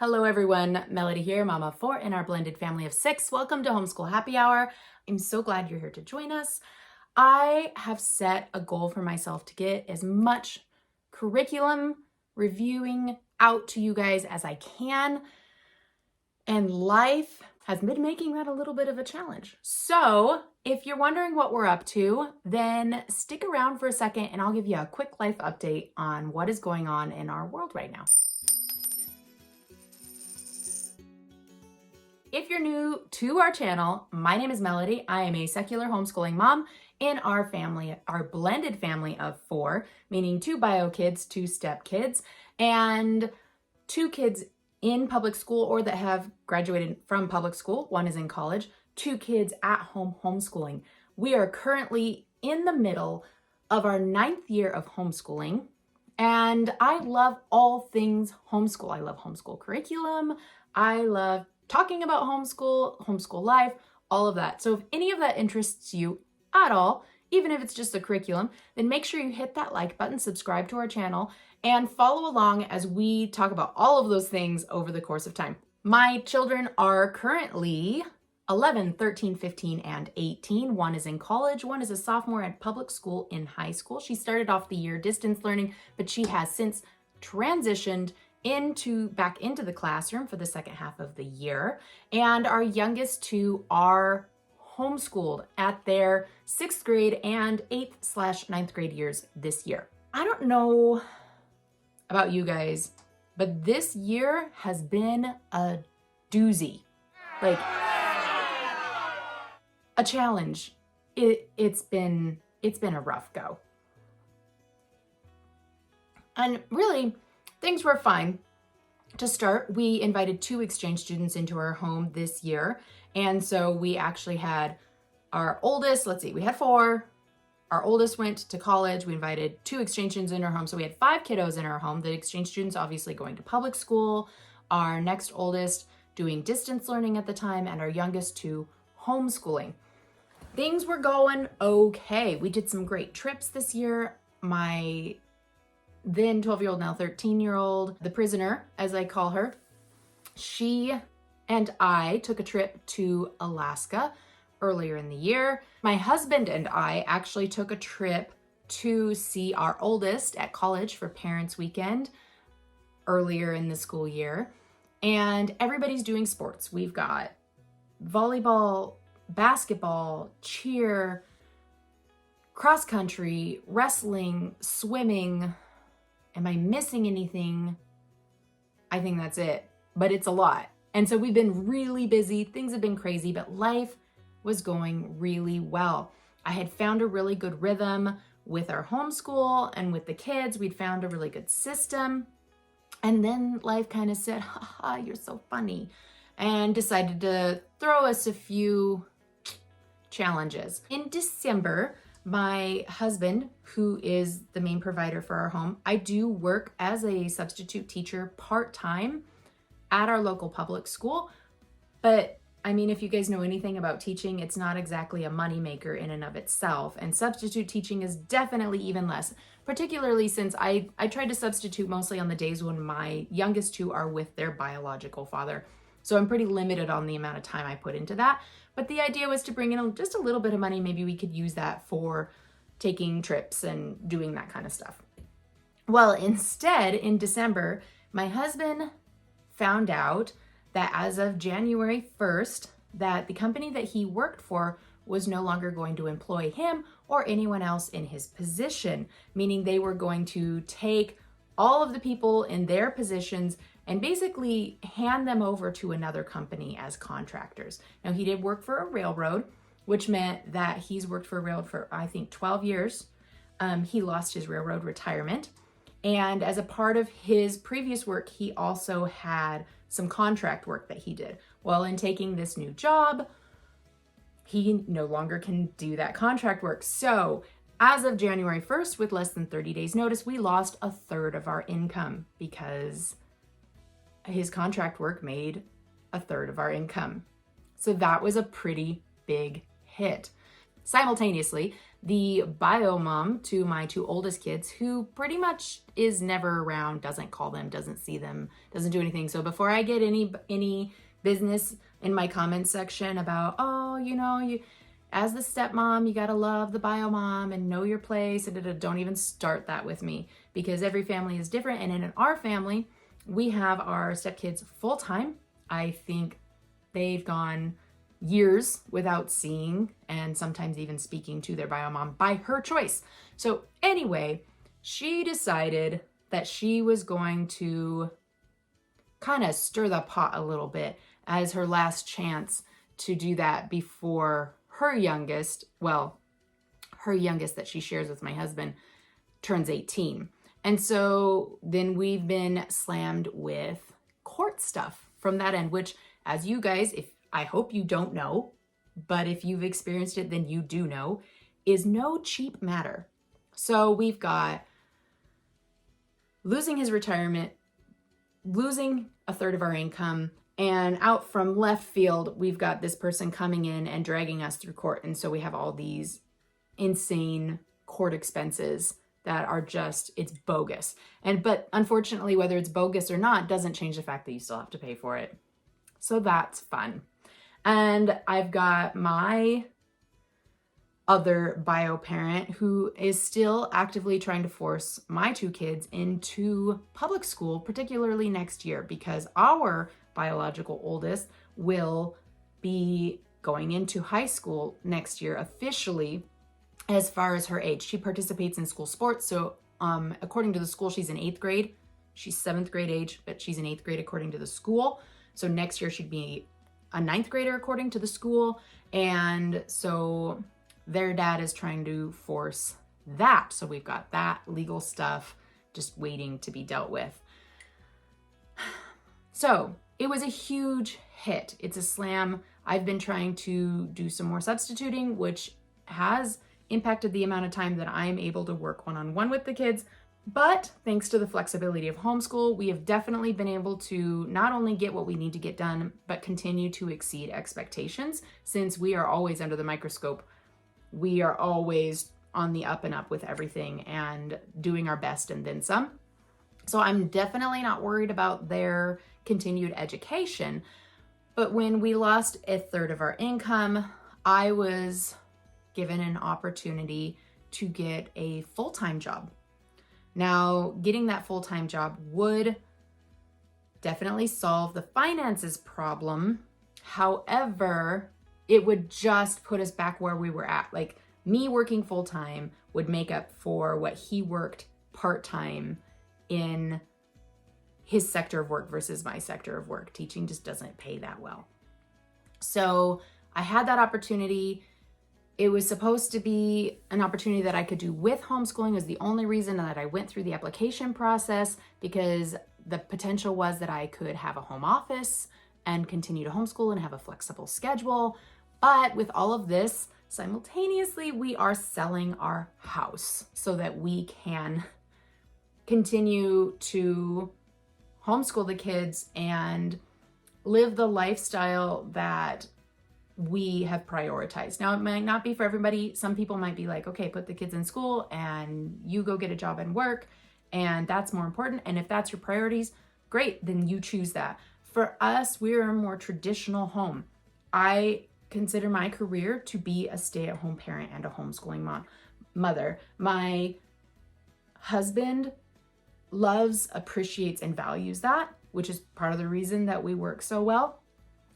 Hello everyone, Melody here, mama of 4 in our blended family of 6. Welcome to Homeschool Happy Hour. I'm so glad you're here to join us. I have set a goal for myself to get as much curriculum reviewing out to you guys as I can, and life has been making that a little bit of a challenge. So if you're wondering what we're up to, then stick around for a second and I'll give you a quick life update on what is going on in our world right now. If you're new to our channel, my name is Melody. I am a secular homeschooling mom in our family, our blended family of 4, meaning 2 bio kids, 2 step kids, and 2 kids in public school or that have graduated from public school. 1 is in college, 2 kids at home homeschooling. We are currently in the middle of our 9th year of homeschooling, and I love all things homeschool. I love homeschool curriculum. I love talking about homeschool life, all of that. So if any of that interests you at all, even if it's just the curriculum, then make sure you hit that like button, subscribe to our channel, and follow along as we talk about all of those things over the course of time. My children are currently 11, 13, 15, and 18. 1 is in college. 1 is a sophomore at public school in high school. She started off the year distance learning, but she has since transitioned back into the classroom for the second half of the year. And our youngest 2 are homeschooled at their 6th grade and 8th/9th grade years this year. I don't know about you guys, but this year has been a doozy. Like a challenge. It's been a rough go. And really, things were fine. To start, we invited 2 exchange students into our home this year. And so we actually had our oldest, we had 4. Our oldest went to college. We invited 2 exchange students in our home. So we had 5 kiddos in our home. The exchange students obviously going to public school, our next oldest doing distance learning at the time, and our youngest 2 homeschooling. Things were going okay. We did some great trips this year. My then 12-year-old, now 13-year-old, the prisoner, as I call her, she and I took a trip to Alaska earlier in the year. My husband and I actually took a trip to see our oldest at college for Parents Weekend earlier in the school year. And everybody's doing sports. We've got volleyball, basketball, cheer, cross country, wrestling, swimming. Am I missing anything? I think that's it, but it's a lot. And so we've been really busy. Things have been crazy, but life was going really well. I had found a really good rhythm with our homeschool and with the kids. We'd found a really good system. And then life kind of said, haha, you're so funny, and decided to throw us a few challenges. In December, my husband, who is the main provider for our home, I do work as a substitute teacher part-time at our local public school. But I mean, if you guys know anything about teaching, it's not exactly a moneymaker in and of itself. And substitute teaching is definitely even less, particularly since I try to substitute mostly on the days when my youngest 2 are with their biological father. So I'm pretty limited on the amount of time I put into that. But the idea was to bring in just a little bit of money. Maybe we could use that for taking trips and doing that kind of stuff. Well, instead, in December, my husband found out that as of January 1st, that the company that he worked for was no longer going to employ him or anyone else in his position, meaning they were going to take all of the people in their positions and basically hand them over to another company as contractors. Now, he did work for a railroad, which meant that he's worked for a railroad for, I think, 12 years. He lost his railroad retirement. And as a part of his previous work, he also had some contract work that he did. Well, in taking this new job, he no longer can do that contract work. So as of January 1st, with less than 30 days notice, we lost 1/3 of our income because his contract work made 1/3 of our income. So that was a pretty big hit. simultaneously, the bio mom to my two oldest kids, who pretty much is never around, doesn't call them, doesn't see them, doesn't do anything. So before I get any business in my comments section about, oh, you as the stepmom, you gotta love the bio mom and know your place, and don't even start that with me, because every family is different. And in our family, we have our stepkids full time. I think they've gone years without seeing and sometimes even speaking to their bio mom by her choice. So anyway, she decided that she was going to kind of stir the pot a little bit as her last chance to do that before her youngest that she shares with my husband, turns 18. And so then we've been slammed with court stuff from that end, which, as you guys, I hope you don't know, but if you've experienced it, then you do know, is no cheap matter. So we've got losing his retirement, losing a third of our income, and out from left field, we've got this person coming in and dragging us through court. And so we have all these insane court expenses that are just, it's bogus. But unfortunately, whether it's bogus or not, doesn't change the fact that you still have to pay for it. So that's fun. And I've got my other bio parent who is still actively trying to force my two kids into public school, particularly next year, because our biological oldest will be going into high school next year officially as far as her age. She participates in school sports. So according to the school, she's in 8th grade. She's 7th grade age, but she's in 8th grade according to the school. So next year she'd be a 9th grader according to the school. And so their dad is trying to force that. So we've got that legal stuff just waiting to be dealt with. So it was a huge hit. It's a slam. I've been trying to do some more substituting, which has impacted the amount of time that I'm able to work one-on-one with the kids. But thanks to the flexibility of homeschool, we have definitely been able to not only get what we need to get done, but continue to exceed expectations. Since we are always under the microscope, we are always on the up and up with everything and doing our best and then some. So I'm definitely not worried about their continued education. But when we lost a third of our income, I was given an opportunity to get a full-time job. Now, getting that full-time job would definitely solve the finances problem. However, it would just put us back where we were at. Like, me working full-time would make up for what he worked part-time in his sector of work versus my sector of work. Teaching just doesn't pay that well. So I had that opportunity. It was supposed to be an opportunity that I could do with homeschooling. Was the only reason that I went through the application process, because the potential was that I could have a home office and continue to homeschool and have a flexible schedule. But with all of this, simultaneously, we are selling our house so that we can continue to homeschool the kids and live the lifestyle that we have prioritized. Now, it might not be for everybody. Some people might be like, okay, put the kids in school and you go get a job and work, and that's more important. And if that's your priorities, great, then you choose that. For us, we're a more traditional home. I consider my career to be a stay-at-home parent and a homeschooling mother. My husband loves, appreciates, and values that, which is part of the reason that we work so well.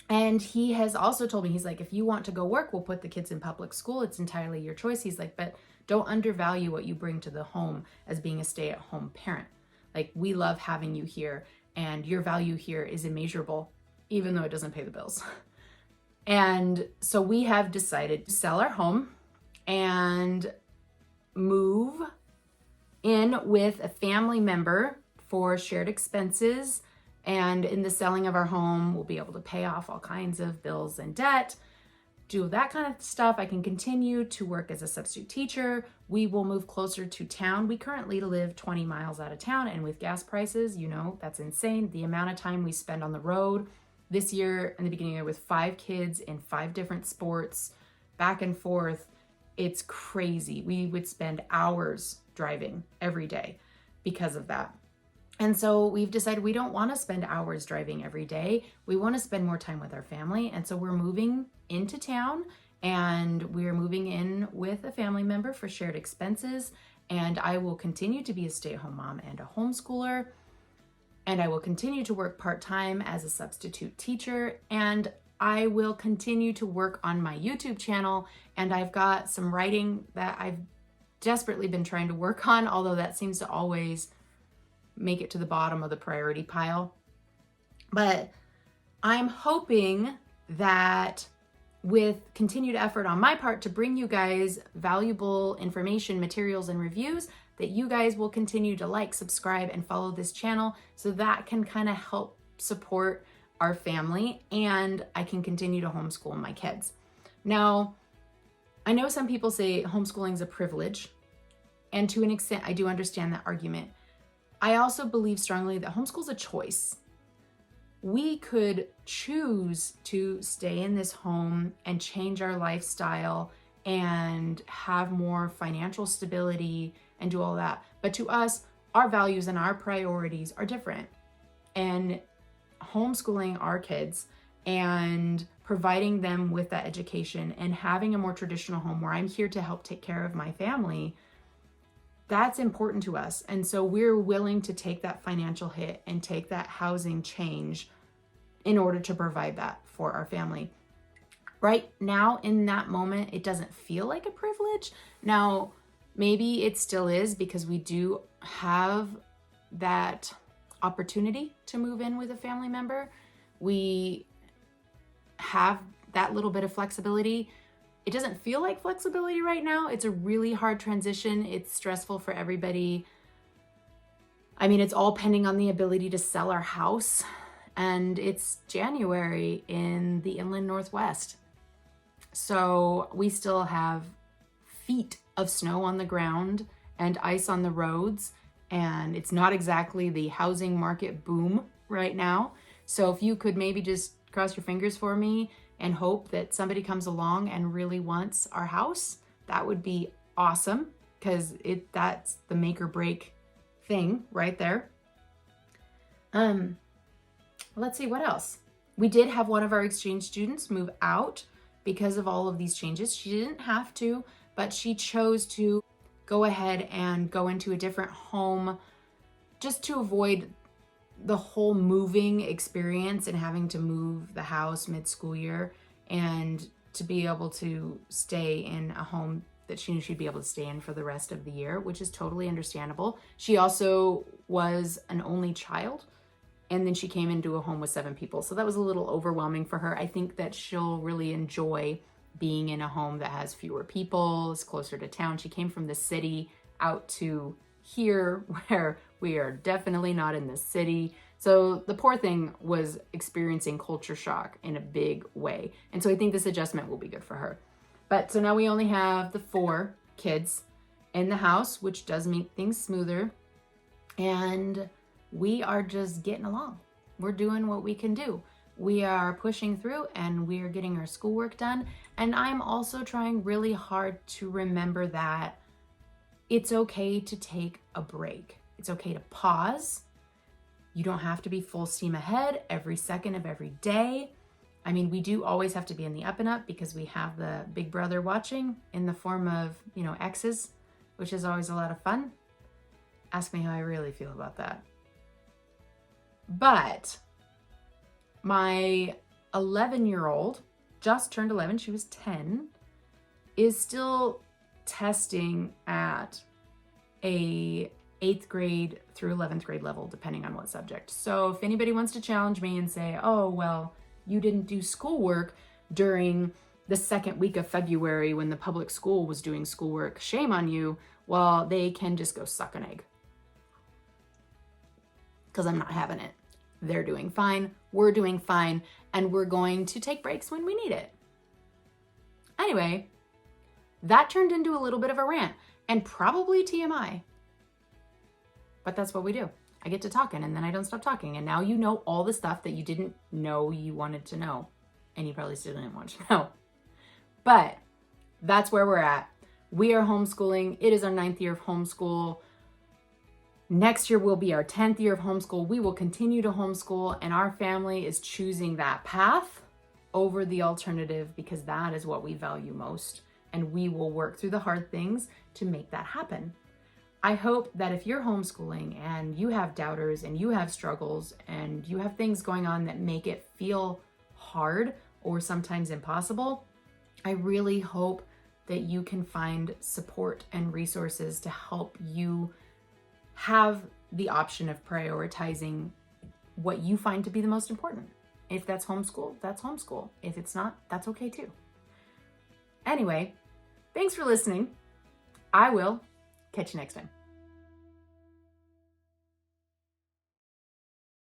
And he has also told me, he's like, if you want to go work, we'll put the kids in public school. It's entirely your choice. He's like, but don't undervalue what you bring to the home as being a stay-at-home parent. Like, we love having you here, and your value here is immeasurable, even though it doesn't pay the bills. And so we have decided to sell our home and move in with a family member for shared expenses. And in the selling of our home, we'll be able to pay off all kinds of bills and debt, do that kind of stuff. I can continue to work as a substitute teacher. We will move closer to town. We currently live 20 miles out of town, and with gas prices, that's insane. The amount of time we spend on the road. This year, in the beginning of the year, with 5 kids in 5 different sports, back and forth, it's crazy. We would spend hours driving every day because of that. And so we've decided we don't want to spend hours driving every day. We want to spend more time with our family. And so we're moving into town, and we're moving in with a family member for shared expenses. And I will continue to be a stay-at-home mom and a homeschooler. And I will continue to work part-time as a substitute teacher. And I will continue to work on my YouTube channel. And I've got some writing that I've desperately been trying to work on, although that seems to always make it to the bottom of the priority pile. But I'm hoping that with continued effort on my part to bring you guys valuable information, materials, and reviews, that you guys will continue to like, subscribe, and follow this channel so that can kind of help support our family, and I can continue to homeschool my kids. Now, I know some people say homeschooling is a privilege, and to an extent, I do understand that argument. I also believe strongly that homeschool is a choice. We could choose to stay in this home and change our lifestyle and have more financial stability and do all that. But to us, our values and our priorities are different. And homeschooling our kids and providing them with that education and having a more traditional home where I'm here to help take care of my family, that's important to us. And so we're willing to take that financial hit and take that housing change in order to provide that for our family. Right now, in that moment, it doesn't feel like a privilege. Now, maybe it still is because we do have that opportunity to move in with a family member. We have that little bit of flexibility. It doesn't feel like flexibility right now. It's a really hard transition. It's stressful for everybody. I mean, it's all pending on the ability to sell our house. And it's January in the inland Northwest. So we still have feet of snow on the ground and ice on the roads. And it's not exactly the housing market boom right now. So if you could maybe just cross your fingers for me and hope that somebody comes along and really wants our house, that would be awesome, because that's the make or break thing right there. Let's see what else. We did have one of our exchange students move out because of all of these changes. She didn't have to, but she chose to go ahead and go into a different home just to avoid the whole moving experience and having to move the house mid-school year, and to be able to stay in a home that she knew she'd be able to stay in for the rest of the year, which is totally understandable. She also was an only child, and then she came into a home with 7 people. So that was a little overwhelming for her. I think that she'll really enjoy being in a home that has fewer people, is closer to town. She came from the city out to here, where we are definitely not in the city. So the poor thing was experiencing culture shock in a big way. And so I think this adjustment will be good for her. But so now we only have the 4 kids in the house, which does make things smoother. And we are just getting along. We're doing what we can do. We are pushing through, and we are getting our schoolwork done. And I'm also trying really hard to remember that it's okay to take a break. It's okay to pause. You don't have to be full steam ahead every second of every day. I mean, we do always have to be in the up and up because we have the big brother watching in the form of, exes, which is always a lot of fun. Ask me how I really feel about that. But my 11-year-old, just turned 11, she was 10, is still testing at a 8th grade through 11th grade level, depending on what subject. So if anybody wants to challenge me and say, oh, well, you didn't do schoolwork during the second week of February when the public school was doing schoolwork, shame on you. Well, they can just go suck an egg. Because I'm not having it. They're doing fine, we're doing fine, and we're going to take breaks when we need it. Anyway, that turned into a little bit of a rant, and probably TMI. But that's what we do. I get to talking, and then I don't stop talking, and now you know all the stuff that you didn't know you wanted to know, and you probably still didn't want to know. But that's where we're at. We are homeschooling. It is our 9th year of homeschool. Next year will be our 10th year of homeschool. We will continue to homeschool, and our family is choosing that path over the alternative because that is what we value most. And we will work through the hard things to make that happen. I hope that if you're homeschooling and you have doubters and you have struggles and you have things going on that make it feel hard or sometimes impossible, I really hope that you can find support and resources to help you have the option of prioritizing what you find to be the most important. If that's homeschool, that's homeschool. If it's not, that's okay too. Anyway, thanks for listening. I will catch you next time.